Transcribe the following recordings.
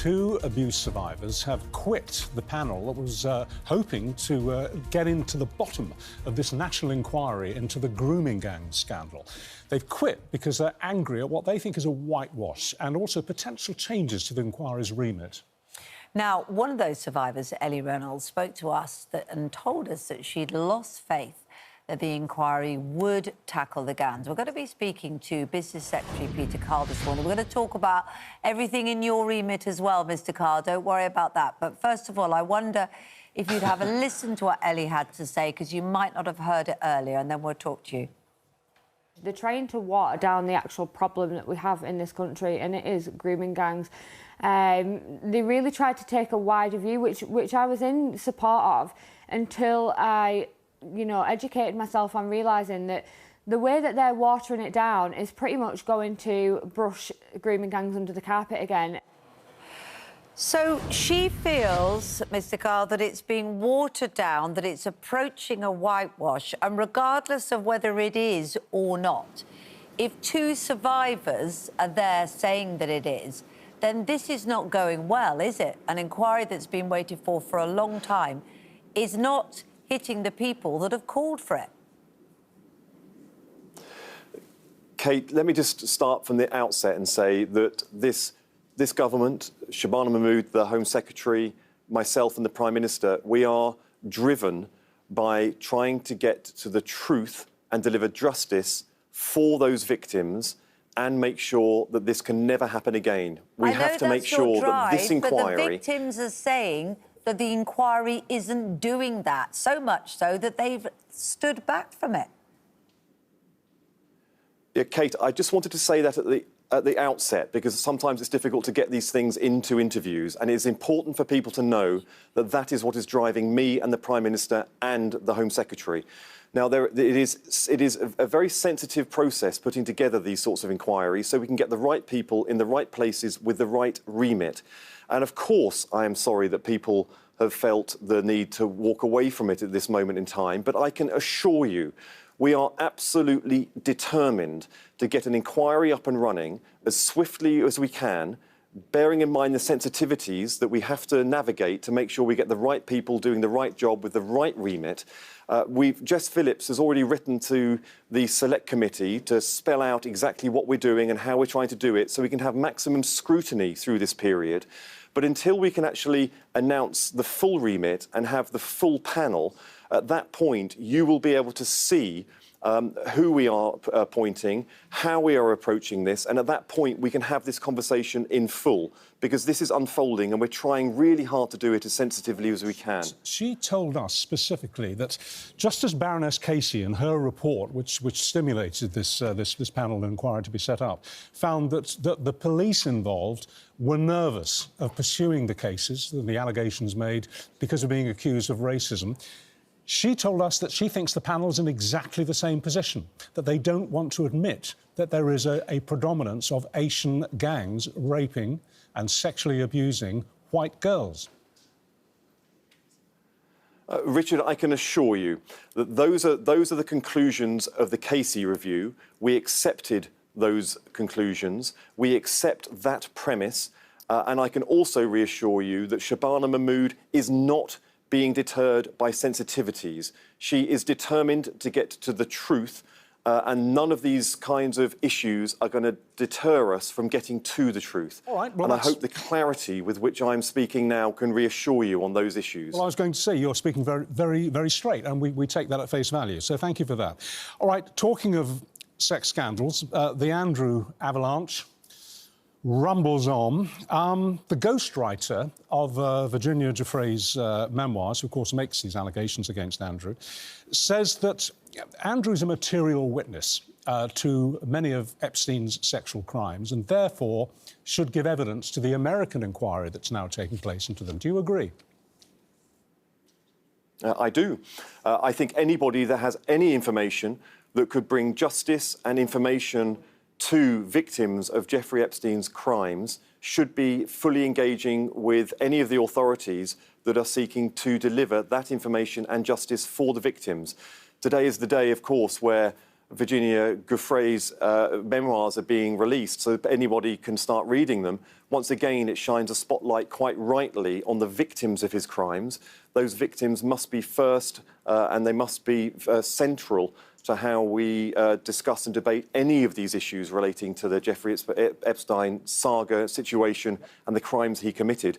two abuse survivors have quit the panel that was hoping to get into the bottom of this national inquiry into the grooming gang scandal. They've quit because they're angry at what they think is a whitewash and also potential changes to the inquiry's remit. Now, one of those survivors, Ellie Reynolds, spoke to us and told us that she'd lost faith that the inquiry would tackle the gangs. We're going to be speaking to Business Secretary Peter Carr this morning. We're going to talk about everything in your remit as well, Mr Carr. Don't worry about that. But first of all, I wonder if you'd have a listen to what Ellie had to say, because you might not have heard it earlier, and then we'll talk to you. They're trying to water down the actual problem that we have in this country, and it is grooming gangs. They really tried to take a wider view, which I was in support of, until I, educated myself on realising that the way that they're watering it down is pretty much going to brush grooming gangs under the carpet again. So she feels, Mr Carr, that it's being watered down, that it's approaching a whitewash, and regardless of whether it is or not, if two survivors are there saying that it is, then this is not going well, is it? An inquiry that's been waited for a long time is not hitting the people that have called for it. Kate, let me just start from the outset and say that this government, Shabana Mahmood, the Home Secretary, myself and the Prime Minister, we are driven by trying to get to the truth and deliver justice for those victims and make sure that this can never happen again. We have to make sure that this inquiry... But the victims are saying that the inquiry isn't doing that, so much so that they've stood back from it. Yeah, Kate, I just wanted to say that at the outset, because sometimes it's difficult to get these things into interviews, and it's important for people to know that that is what is driving me and the Prime Minister and the Home Secretary. Now, it is a very sensitive process putting together these sorts of inquiries so we can get the right people in the right places with the right remit. And of course, I am sorry that people have felt the need to walk away from it at this moment in time, but I can assure you we are absolutely determined to get an inquiry up and running as swiftly as we can, bearing in mind the sensitivities that we have to navigate to make sure we get the right people doing the right job with the right remit. Jess Phillips has already written to the Select Committee to spell out exactly what we're doing and how we're trying to do it so we can have maximum scrutiny through this period. But until we can actually announce the full remit and have the full panel, at that point, you will be able to see who we are appointing, how we are approaching this, and at that point we can have this conversation in full, because this is unfolding and we're trying really hard to do it as sensitively as we can. She told us specifically that just as Baroness Casey in her report, which stimulated this panel inquiry to be set up, found that the police involved were nervous of pursuing the cases, the allegations made, because of being accused of racism. She told us that she thinks the panel's in exactly the same position, that they don't want to admit that there is a predominance of Asian gangs raping and sexually abusing white girls. Richard, I can assure you that those are the conclusions of the Casey review. We accepted those conclusions. We accept that premise. And I can also reassure you that Shabana Mahmood is not being deterred by sensitivities. She is determined to get to the truth, and none of these kinds of issues are going to deter us from getting to the truth. All right, well, and I hope the clarity with which I'm speaking now can reassure you on those issues. Well, I was going to say you're speaking very, very, very straight, and we take that at face value, so thank you for that. All right, talking of sex scandals, the Andrew avalanche rumbles on. The ghostwriter of Virginia Giuffre's memoirs, who of course makes these allegations against Andrew, says that Andrew's a material witness to many of Epstein's sexual crimes and therefore should give evidence to the American inquiry that's now taking place into them. Do you agree? I do. I think anybody that has any information that could bring justice and information to victims of Jeffrey Epstein's crimes should be fully engaging with any of the authorities that are seeking to deliver that information and justice for the victims. Today is the day, of course, where Virginia Giuffre's memoirs are being released so that anybody can start reading them. Once again, it shines a spotlight quite rightly on the victims of his crimes. Those victims must be first and they must be central to how we discuss and debate any of these issues relating to the Jeffrey Epstein saga situation and the crimes he committed.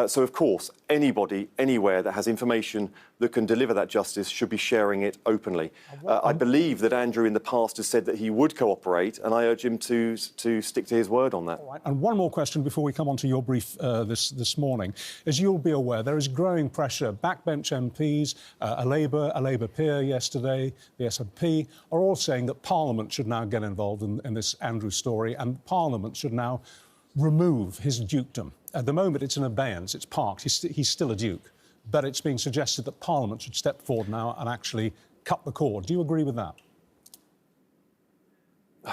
So, of course, anybody, anywhere that has information that can deliver that justice should be sharing it openly. I believe that Andrew in the past has said that he would cooperate, and I urge him to stick to his word on that. All right. And one more question before we come on to your brief this morning. As you'll be aware, there is growing pressure. Backbench MPs, a Labour peer yesterday, the SNP, are all saying that Parliament should now get involved in this Andrew story, and Parliament should now remove his dukedom. At the moment, it's in abeyance, it's parked. He's still a duke. But it's being suggested that Parliament should step forward now and actually cut the cord. Do you agree with that?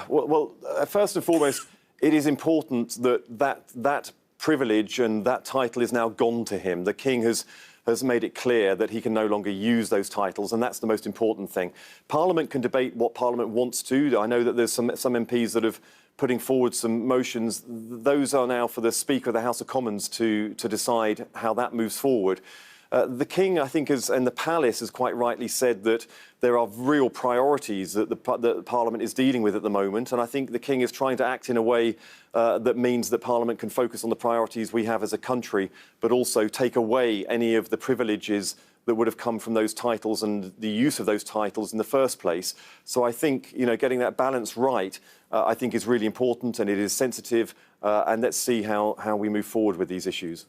Well, first and foremost, it is important that privilege and that title is now gone to him. The King has made it clear that he can no longer use those titles, and that's the most important thing. Parliament can debate what Parliament wants to. I know that there's some MPs that have putting forward some motions. Those are now for the Speaker of the House of Commons to decide how that moves forward. The King, I think, and the Palace has quite rightly said that there are real priorities that the Parliament is dealing with at the moment, and I think the King is trying to act in a way that means that Parliament can focus on the priorities we have as a country, but also take away any of the privileges that would have come from those titles and the use of those titles in the first place. So I think, getting that balance right, I think is really important, and it is sensitive, and let's see how we move forward with these issues.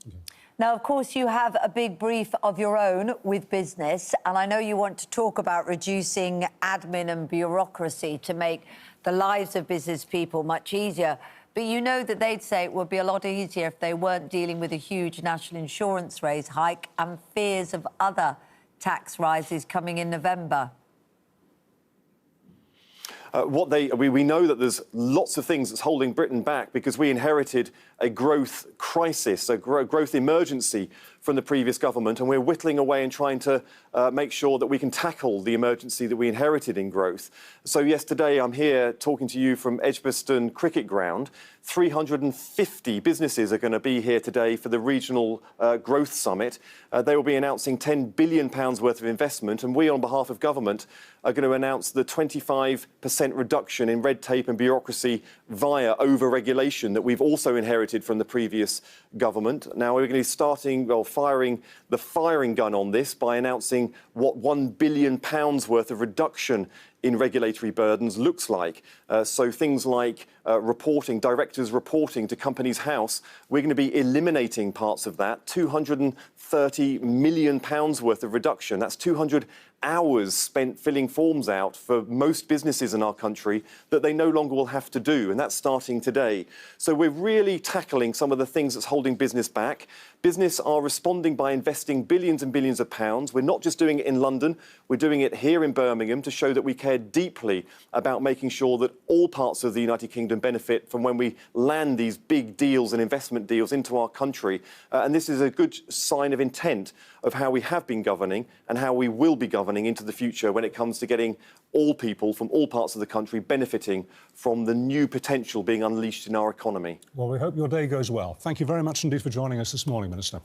Now, of course, you have a big brief of your own with business, and I know you want to talk about reducing admin and bureaucracy to make the lives of business people much easier. But you know that they'd say it would be a lot easier if they weren't dealing with a huge national insurance rate hike and fears of other tax rises coming in November. We know that there's lots of things that's holding Britain back because we inherited a growth crisis, a growth emergency from the previous government, and we're whittling away and trying to make sure that we can tackle the emergency that we inherited in growth. So, yes, today I'm here talking to you from Edgbaston Cricket Ground. 350 businesses are going to be here today for the Regional Growth Summit. They will be announcing £10 billion worth of investment, and we, on behalf of government, are going to announce the 25% reduction in red tape and bureaucracy via over-regulation that we've also inherited from the previous government. Now, we're going to be firing the firing gun on this by announcing what £1 billion worth of reduction in regulatory burdens looks like. So things like directors reporting to Companies House, we're going to be eliminating parts of that. £230 million worth of reduction. That's 200 hours spent filling forms out for most businesses in our country that they no longer will have to do, and that's starting today. So we're really tackling some of the things that's holding business back. Business are responding by investing billions and billions of pounds. We're not just doing it in London, we're doing it here in Birmingham to show that we care deeply about making sure that all parts of the United Kingdom benefit from when we land these big deals and investment deals into our country. And this is a good sign of intent of how we have been governing and how we will be governing into the future when it comes to getting all people from all parts of the country benefiting from the new potential being unleashed in our economy. Well, we hope your day goes well. Thank you very much indeed for joining us this morning, Minister.